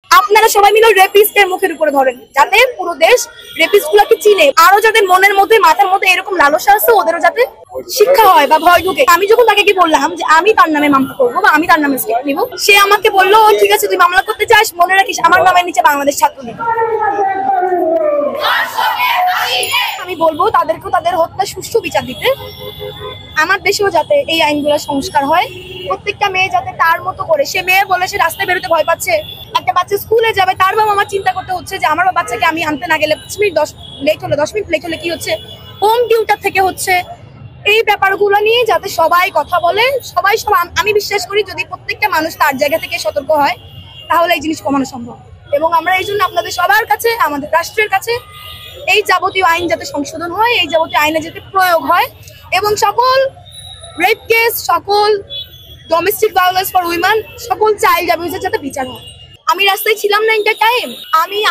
আপনারা সবাই মিলে রেপিস্টের মুখের উপরে ধরেন, যাতে পুরো দেশ রেপিস্ট গুলাকে চিনে। আরো যাদের মনের মধ্যে মাথার মধ্যে এরকম লালসা আছে, ওদেরও যাতে শিক্ষা হয় বা ভয় ঢুকে। আমি যখন তাকে কি বললাম যে আমি তার নামে মামলা করবো বা আমি তার নামে স্টেপ নিব, সে আমাকে বললো ঠিক আছে তুই মামলা করতে চাস, মনে রাখিস আমার নামের নিচে বাংলাদেশ ছাত্রলীগ। আমি বলবো তাদেরকেও তাদের হত্যা সুষ্ঠু বিচার দিতে। আমার দেশেও যাতে এই আইনগুলো সংস্কার হয়, প্রত্যেকটা মেয়ে যাতে তার মতো করে, সে মেয়ে বলে সে রাস্তায় বেরোতে ভয় পাচ্ছে, একটা বাচ্চা স্কুলে যাবে তার বাবা আমার চিন্তা করতে হচ্ছে যে আমার বাচ্চাকে আমি আনতে না গেলে 5 মিনিট 10 মিনিট লেট হলে কি হচ্ছে, হোম টিউটার থেকে হচ্ছে। এই ব্যাপারগুলো নিয়ে যাতে সবাই কথা বলে, সবাই আমি বিশ্বাস করি যদি প্রত্যেকটা মানুষ তার জায়গা থেকে সতর্ক হয় তাহলে এই জিনিস কমানো সম্ভব। এবং আমরা এই জন্য আপনাদের সবার কাছে, আমাদের রাষ্ট্রের কাছে এই যাবতীয় আইন যাতে সংশোধন হয়, এই যাবতীয় আইনে যাতে প্রয়োগ হয় এবং সকল রেপ কেস, সকল ডোমেস্টিক ভায়োলেন্স ফর উইমেন, সকল চাইল্ড অ্যাবিউজের যাতে বিচার হয়। আমি রাস্তায় ছিলাম না ইন্টার টাইম,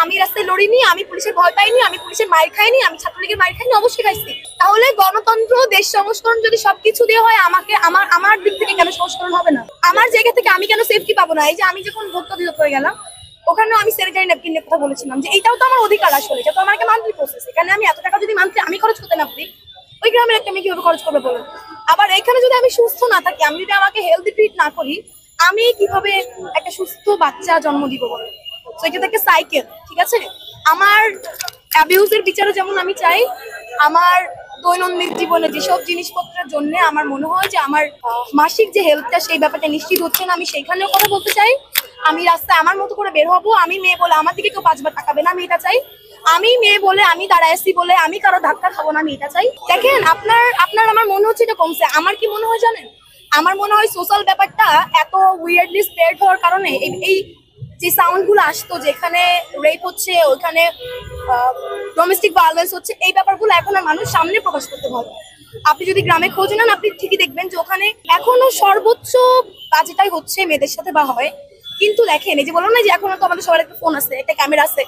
আমি রাস্তায় লড়িনি, আমি পুলিশের ভয় পাইনি, আমি পুলিশের মাইর খাইনি, আমি ছাত্রলীগের মাইর খাইনি, অবশ্যই খাইছি। তাহলে গণতন্ত্র, দেশ সংস্করণ যদি সবকিছু দিয়ে হয়, আমাকে আমার দিক থেকে কেন সংস্করণ হবে না? আমার জায়গা থেকে আমি কেন সেফটি পাবো না? এই যে আমি যখন ভোক্তা অধিদপ্তরে গেলাম, ওখানেও আমি স্যানিটারি ন্যাপকিনের কথা বলেছিলাম যে এইটাও তো আমার অধিকার, আসলে এটা তো আমাকে মান্থলি প্রসেস। এখানে আমি এত টাকা যদি মান্থলি আমি খরচ করতে না পারি, ওই গ্রামের একটা মেয়ে কিভাবে খরচ করবে বলুন? আবার এখানে যদি আমি সুস্থ না থাকি, আমি যদি আমাকে হেলদি ট্রিট না করি, আমি কিভাবে একটা সুস্থ বাচ্চা জন্ম দিব বলে? তো এটা একটা সাইকেল, ঠিক আছে? আমার অ্যাবিউজের বিচারও যেমন আমি চাই, আমার দৈনন্দিন জীবনে যেসব জিনিসপত্রের জন্য আমার মনে হয় যে আমার মাসিক যে হেলথটা সেই ব্যাপারটা নিশ্চিত হচ্ছে না, আমি সেখানেও কথা বলতে চাই। আমি রাস্তায় আমার মতো করে বের হবো, আমি মেয়ে বলে আমার দিকে কেউ 5 বার তাকাবে না, আমি এটা চাই। আমি মেয়ে বলে আমি দাঁড়ায় আছি বলে আমি কারো ধাক্কা খাবো না, আমি এটা চাই। দেখেন আপনার আমার মনে হচ্ছে এটা কমছে, আমার কি মনে হয় জানেন? আমার মনে হয় সোশ্যাল ব্যাপারটা এত উইয়ার্ডলি স্প্রেড হওয়ার কারণে এই যে সাউন্ড গুলো আসতো যেখানে রেপ হচ্ছে, ওইখানে ডোমেস্টিক ভায়োলেন্স হচ্ছে, এই ব্যাপারগুলো এখন আর মানুষ সামনে প্রকাশ করতে পারে। আপনি যদি গ্রামে খোঁজ নেন, আপনি ঠিকই দেখবেন যে ওখানে এখনো সর্বোচ্চ বাজেটাই হচ্ছে মেয়েদের সাথে বা হয়। কিন্তু দেখেন, এই যে বললাম না যে এখনো তো আমাদের সবার একটা ফোন আছে, একটা ক্যামেরা আছে,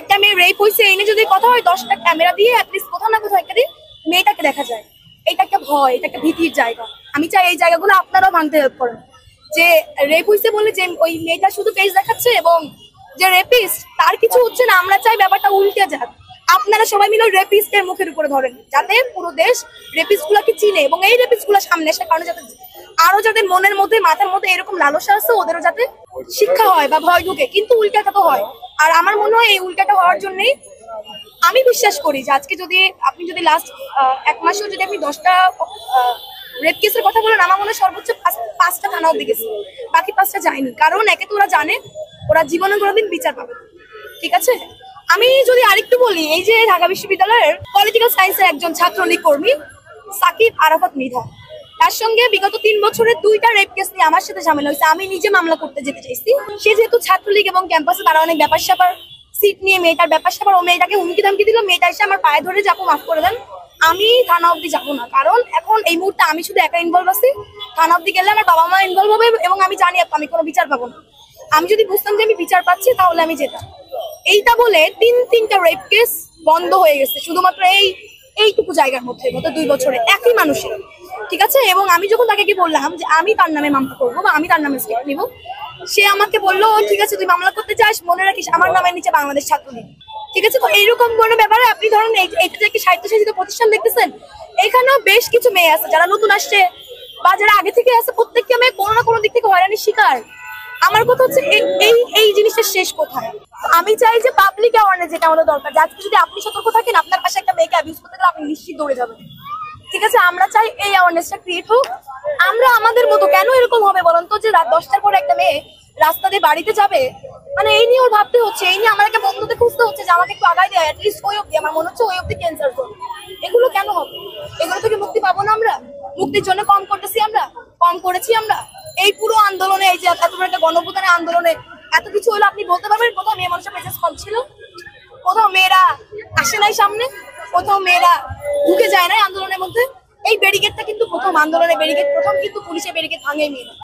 একটা মেয়ে রেপ হয়েছে এনে যদি কথা হয় 10টা ক্যামেরা দিয়ে অ্যাটলিস্ট কোথাও না কোথাও একটা মেয়েটাকে দেখা যায়। এটা একটা ভয়, এটা একটা ভীতির জায়গা। আমি চাই এই জায়গাগুলো আপনারাও ভাঙতে হেল্প করেন। যে রেপ হয়েছে বলে যে ওই মেয়েটা শুধু পেজ দেখাচ্ছে এবং যে রেপিস্ট তার কিছু হচ্ছে না, আমরা চাই ব্যাপারটা উল্টে যাক। আপনারা সবাই মিলে রেপিস্টের মুখের উপরে ধরেন, যাতে পুরো দেশ রেপিস্ট গুলাকে চিনে এবং এই রেপিস্ট গুলা সামনে আসার কারণে যাতে আরো যাদের মনের মধ্যে মাথার মধ্যে এরকম লালসা আছে, ওদেরও যাতে শিক্ষা হয় বা ভয় ঢুকে। কিন্তু উল্টাটা তো হয়, আর আমার মনে হয় এই উল্টাটা হওয়ার জন্যই আমি বিশ্বাস করি যে আজকে যদি আপনি যদি লাস্ট 1 মাসেও যদি আপনি 10টা রেপ কেসের কথা বলেন, আমার মনে হয় সর্বোচ্চ 5টা থানা অব্দি গেছে, বাকি 5টা যায়নি। কারণ একে তো ওরা জানে ওরা জীবনে কোনোদিন বিচার পাবে, ঠিক আছে? আমি যদি আরেকটু বলি, এই যে ঢাকা বিশ্ববিদ্যালয়ের পলিটিক্যাল সায়েন্সের একজন ছাত্রলীগ কর্মী সাকিব আরাফাত মৃধা, তার সঙ্গে বিগত 3 বছরের 2টা রেপ কেস নিয়ে আমার সাথে ঝামেলা হয়েছে। আমি নিজে মামলা করতে যেতে চাইছি। সে যেহেতু ছাত্রলীগ এবং ক্যাম্পাসে তারা অনেক ব্যাপার স্যাপার সিট নিয়ে, মেয়েটার ব্যাপার স্যাপার, ও মেয়েটাকে হুমকি ধামকি দিল, মেয়েটা এসে আমার পায়ে ধরে যাবো মাফ করে দেন, আমি থানা অব্দি যাবো না। কারণ এখন এই মুহূর্তে আমি শুধু একা ইনভলভ আছি, থানা অব্দি গেলে আমার বাবা মা ইনভলভ হবে এবং আমি জানি আমি কোনো বিচার পাবো না। আমি যদি বুঝতাম যে আমি বিচার পাচ্ছি তাহলে আমি যেতাম। এইটা বলে 3টা রেপ কেস বন্ধ হয়ে গেছে শুধুমাত্র এইটুকু জায়গার মধ্যে, গত 2 বছরে একই মানুষের, ঠিক আছে? এবং আমি যখন তাকে কি বললাম যে আমি তার নামে মামলা করবো বা আমি তার নামে স্টেপ নিব, সে আমাকে বললো ঠিক আছে তুই মামলা করতে চাস, মনে রাখিস আমার নামের নিচে বাংলাদেশ ছাত্রলীগ, ঠিক আছে? তো এইরকম কোনো ব্যাপারে আপনি ধরেন এইটা যে একটি স্বায়ত্তশাসিত প্রতিষ্ঠান দেখতেছেন, এখানেও বেশ কিছু মেয়ে আছে যারা নতুন আসছে বা যারা আগে থেকে আছে, প্রত্যেকটা মেয়ে কোনো না কোনো দিক থেকে হয়রানির শিকার। আমার কথা হচ্ছে এই জিনিসটা শেষ কোথায়? আমি চাই যে পাবলিক অ্যাওয়ারনেস যেটা আমাদের দরকার, আজকে যদি আপনি সতর্ক থাকেন, আপনার পাশে একটা মেয়েকে অ্যাবিউজ করতে গেলে আপনি নিশ্চিত দৌড়ে যাবেন, ঠিক আছে? আমরা চাই এই অ্যাওয়ারনেসটা ক্রিয়েট হোক। আমরা আমাদের মতো কেন এরকম হবে বলেন তো, যে রাত 10টার পরে একটা মেয়ে রাস্তা দিয়ে বাড়িতে যাবে, মানে এই নিয়ে ওর ভাবতে হচ্ছে, এই নিয়ে আমার একটা বন্ধুকে খুঁজতে হচ্ছে যে আমাকে একটু আগায় দেয়, অ্যাটলিস্ট ওই অব্দি, আমার মনে হচ্ছে ওই অব্দি ক্যান্সার জোন। এগুলো কেন হবে? এগুলো থেকে মুক্তি পাবো না আমরা? মুক্তির জন্য কম করতেছি আমরা, কম করেছি আমরা? এই পুরো আন্দোলনে, এই যে এত বড় একটা গণঅভ্যুত্থানের আন্দোলনে এত কিছু হলো, আপনি বলতে পারবেন কোথাও মেয়ে মানুষের মেসেজ কম ছিল? কোথাও মেয়েরা আসে নাই সামনে? কোথাও মেয়েরা ঢুকে যায় নাই আন্দোলনের মধ্যে? এই ব্যারিকেডটা কিন্তু প্রথম আন্দোলনের ব্যারিকেড, প্রথম কিন্তু পুলিশের ব্যারিকেড ভাঙেই মেয়েরা।